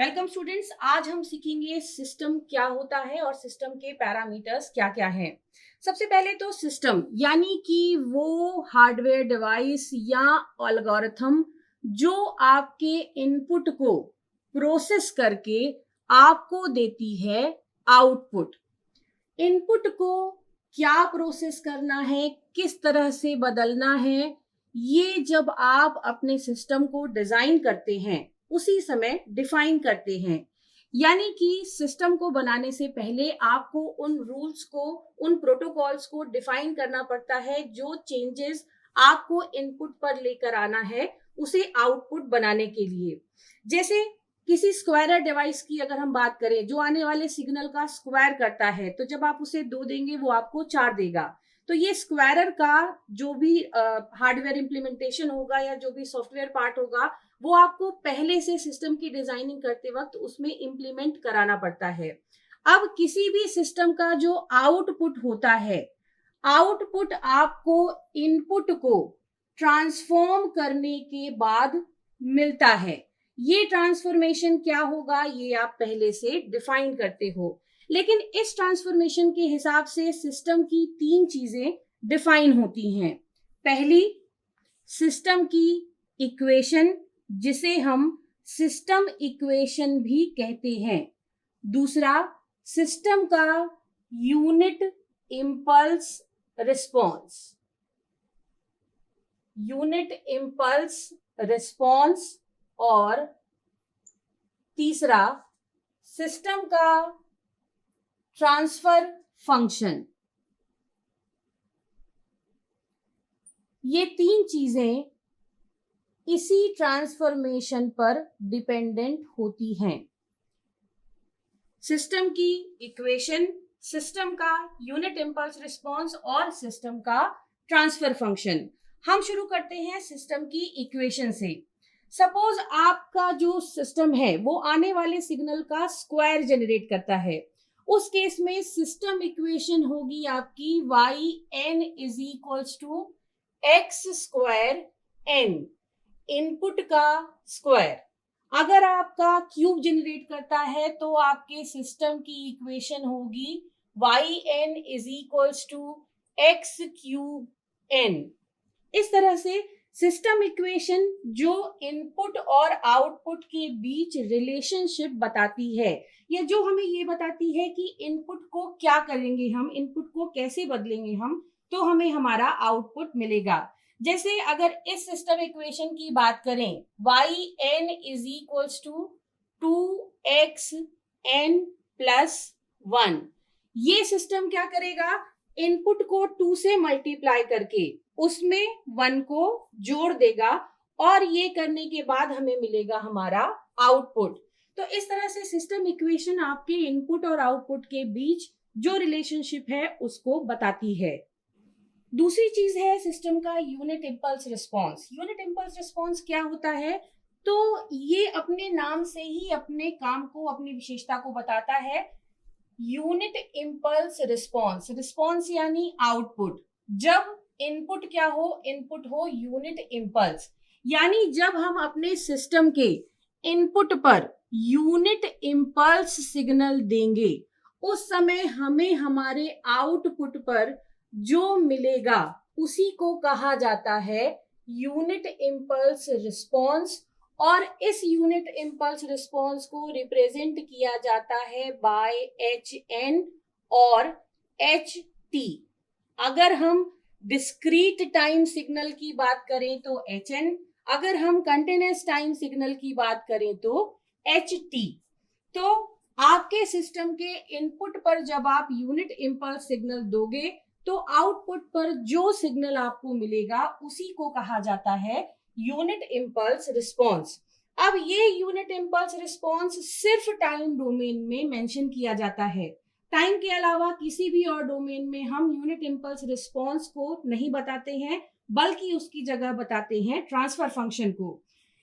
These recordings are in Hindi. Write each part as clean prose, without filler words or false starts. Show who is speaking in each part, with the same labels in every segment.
Speaker 1: Welcome students. आज हम सीखेंगे सिस्टम क्या होता है और सिस्टम के पैरामीटर्स क्या क्या हैं। सबसे पहले तो सिस्टम यानी कि वो हार्डवेयर डिवाइस या एल्गोरिथम जो आपके इनपुट को प्रोसेस करके आपको देती है आउटपुट। इनपुट को क्या प्रोसेस करना है, किस तरह से बदलना है, ये जब आप अपने सिस्टम को डिजाइन करते हैं उसी समय डिफाइन करते हैं। यानी कि सिस्टम को बनाने से पहले आपको उन रूल्स को, उन प्रोटोकॉल्स को डिफाइन करना पड़ता है जो चेंजेस आपको इनपुट पर लेकर आना है उसे आउटपुट बनाने के लिए। जैसे किसी स्क्वायरर डिवाइस की अगर हम बात करें जो आने वाले सिग्नल का स्क्वायर करता है, तो जब आप उसे 2 देंगे वो आपको 4 देगा। तो ये स्क्वायरर का जो भी हार्डवेयर इंप्लीमेंटेशन होगा या जो भी सॉफ्टवेयर पार्ट होगा वो आपको पहले से सिस्टम की डिजाइनिंग करते वक्त उसमें इंप्लीमेंट कराना पड़ता है। अब किसी भी सिस्टम का जो आउटपुट होता है, आउटपुट आपको इनपुट को ट्रांसफॉर्म करने के बाद मिलता है। ये ट्रांसफॉर्मेशन क्या होगा ये आप पहले से डिफाइन करते हो, लेकिन इस ट्रांसफॉर्मेशन के हिसाब से सिस्टम की 3 चीजें डिफाइन होती हैं। पहली, सिस्टम की इक्वेशन जिसे हम सिस्टम इक्वेशन भी कहते हैं। दूसरा, सिस्टम का unit impulse response, unit impulse response. और तीसरा, सिस्टम का ट्रांसफर फंक्शन। ये 3 चीजें इसी ट्रांसफॉर्मेशन पर डिपेंडेंट होती हैं। सिस्टम की इक्वेशन, सिस्टम का यूनिट इम्पल्स रिस्पॉन्स और सिस्टम का ट्रांसफर फंक्शन। हम शुरू करते हैं सिस्टम की इक्वेशन से। सपोज आपका जो सिस्टम है वो आने वाले सिग्नल का स्क्वायर जनरेट करता है। उस केस में सिस्टम इक्वेशन होगी आपकी yn is equals to x square n, input का स्क्वायर। अगर आपका क्यूब जनरेट करता है तो आपके सिस्टम की इक्वेशन होगी yn is equals to x cube n. इस तरह से सिस्टम इक्वेशन जो इनपुट और आउटपुट के बीच रिलेशनशिप बताती है, या जो हमें ये बताती है कि इनपुट को क्या करेंगे हम, इनपुट को कैसे बदलेंगे हम, तो हमें हमारा आउटपुट मिलेगा। जैसे अगर इस सिस्टम इक्वेशन की बात करें, yn is equals to 2xn plus 1, ये सिस्टम क्या करेगा, इनपुट को 2 से मल्टीप्लाई करके उसमें 1 को जोड़ देगा और ये करने के बाद हमें मिलेगा हमारा आउटपुट। तो इस तरह से सिस्टम इक्वेशन आपके इनपुट और आउटपुट के बीच जो रिलेशनशिप है उसको बताती है। दूसरी चीज है सिस्टम का unit impulse response. Unit impulse response क्या होता है, तो ये अपने नाम से ही अपने काम को, अपनी विशेषता को बताता है। यूनिट इम्पल्स रिस्पॉन्स, रिस्पॉन्स यानी आउटपुट। जब इनपुट क्या हो, इनपुट हो यूनिट इम्पल्स, यानी जब हम अपने सिस्टम के input per unit impulse signal देंगे उस समय हमें हमारे आउटपुट पर जो मिलेगा उसी को कहा जाता है यूनिट इम्पल्स रिस्पॉन्स। और इस यूनिट इम्पल्स रिस्पॉन्स को रिप्रेजेंट किया जाता है बाय hn और ht। अगर हम डिस्क्रीट टाइम सिग्नल की बात करें तो hn, अगर हम कंटिन्यूअस टाइम सिग्नल की बात करें तो ht। तो आपके सिस्टम के इनपुट पर जब आप यूनिट इम्पल्स सिग्नल दोगे तो आउटपुट पर जो सिग्नल आपको मिलेगा उसी को कहा जाता है यूनिट इम्पल्स रिस्पॉन्स। अब ये यूनिट इम्पल्स रिस्पॉन्स सिर्फ टाइम डोमेन में मेंशन किया जाता है। टाइम के अलावा किसी भी और डोमेन में हम यूनिट इम्पल्स रिस्पॉन्स को नहीं बताते हैं, बल्कि उसकी जगह बताते हैं ट्रांसफर फंक्शन को।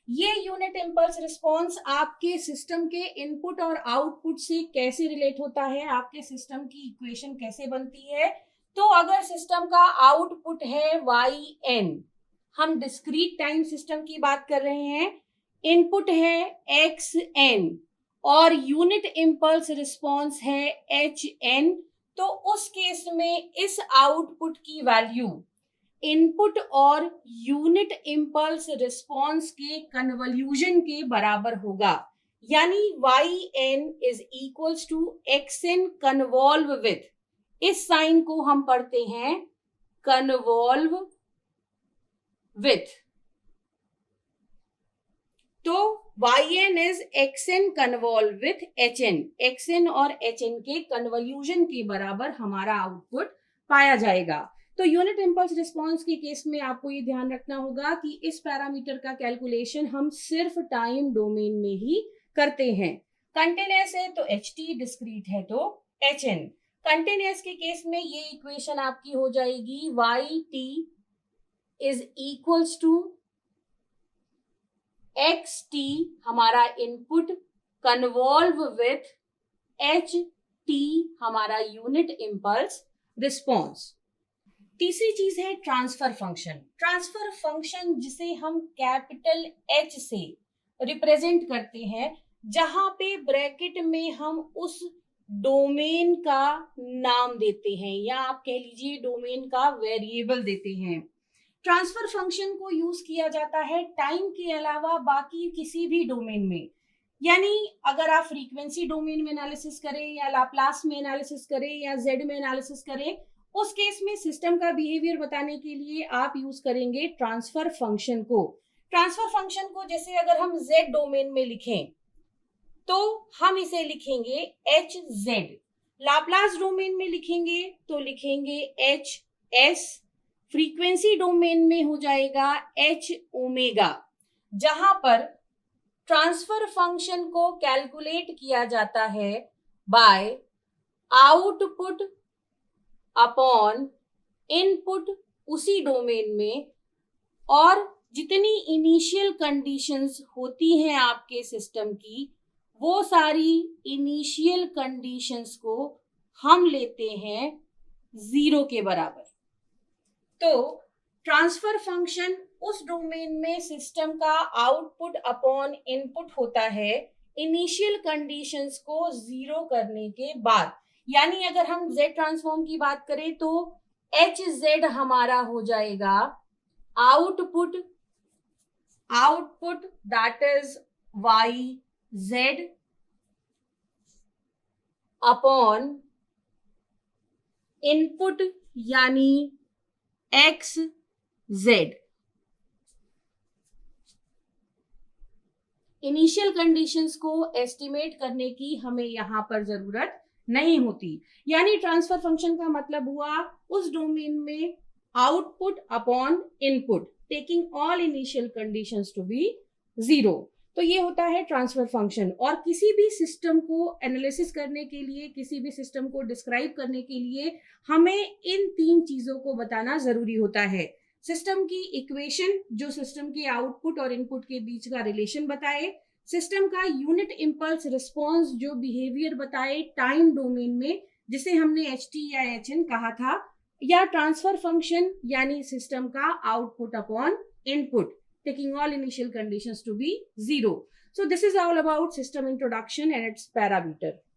Speaker 1: ये यूनिट इम्पल्स रिस्पॉन्स आपके सिस्टम के इनपुट और आउटपुट से कैसे रिलेट होता है, आपके सिस्टम की इक्वेशन कैसे बनती है। तो अगर सिस्टम का आउटपुट है yn, हम डिस्क्रीट टाइम सिस्टम की बात कर रहे हैं, इनपुट है xn और यूनिट इम्पल्स रिस्पॉन्स है HN, तो उस केस में इस आउटपुट की वैल्यू इनपुट और यूनिट इम्पल्स रिस्पॉन्स के कन्वोल्यूशन के बराबर होगा, यानी yn is equals to xn convolve with, इस साइन को हम पढ़ते हैं कन्वॉल्व विथ, तो yn is xn convolve with hn, xn और hn के कन्वोल्यूशन के बराबर हमारा आउटपुट पाया जाएगा। तो यूनिट इम्पल्स रिस्पॉन्स के केस में आपको ये ध्यान रखना होगा कि इस पैरामीटर का कैलकुलेशन हम सिर्फ टाइम डोमेन में ही करते हैं। कंटिन्यूअस है तो ht, डिस्क्रीट है तो hn। कंटिन्यूअस के केस में ये इक्वेशन आपकी हो जाएगी yt is equals to xt हमारा इनपुट कन्वॉल्व विथ ht हमारा यूनिट इम्पल्स रिस्पॉन्स। तीसरी चीज है ट्रांसफर फंक्शन। ट्रांसफर फंक्शन जिसे हम कैपिटल H से रिप्रेजेंट करते हैं, जहां पे ब्रैकेट में हम उस डोमेन का नाम देते हैं या आप कह लीजिए डोमेन का वेरिएबल देते हैं। ट्रांसफर फंक्शन को यूज किया जाता है टाइम के अलावा बाकी किसी भी डोमेन में, यानी अगर आप फ्रीक्वेंसी डोमेन में एनालिसिस करें या लाप्लास में एनालिसिस करें या जेड में एनालिसिस करें, उस केस में सिस्टम का बिहेवियर बताने के लिए आप यूज करेंगे ट्रांसफर फंक्शन को। ट्रांसफर फंक्शन को जैसे अगर हम जेड डोमेन में लिखें तो हम इसे लिखेंगे HZ, लाप्लास डोमेन में लिखेंगे तो लिखेंगे HS, फ्रीक्वेंसी डोमेन में हो जाएगा H ओमेगा, जहां पर ट्रांसफर फंक्शन को कैलकुलेट किया जाता है बाय आउटपुट अपॉन इनपुट उसी डोमेन में, और जितनी इनिशियल कंडीशंस होती हैं आपके सिस्टम की, वो सारी इनिशियल कंडीशंस को हम लेते हैं 0 के बराबर। तो ट्रांसफर फंक्शन उस डोमेन में सिस्टम का आउटपुट अपॉन इनपुट होता है इनिशियल कंडीशंस को 0 करने के बाद, यानी अगर हम Z ट्रांसफॉर्म की बात करें तो HZ हमारा हो जाएगा output that is YZ upon input यानी XZ। इनिशियल कंडीशंस को एस्टिमेट करने की हमें यहां पर जरूरत नहीं होती, यानी ट्रांसफर फंक्शन का मतलब हुआ उस डोमेन में output upon input taking all initial conditions to be 0। तो ये होता है ट्रांसफर फंक्शन। और किसी भी सिस्टम को एनालिसिस करने के लिए, किसी भी सिस्टम को डिस्क्राइब करने के लिए हमें इन 3 चीजों को बताना जरूरी होता है। सिस्टम की इक्वेशन जो सिस्टम के आउटपुट और इनपुट के बीच का रिलेशन बताए, सिस्टम का यूनिट इम्पल्स रिस्पॉन्स जो बिहेवियर बताए टाइम डोमेन में जिसे हमने HT या HN कहा था, या ट्रांसफर फंक्शन यानी सिस्टम का output upon input taking all initial conditions to be 0. So this is all about system introduction and its parameter.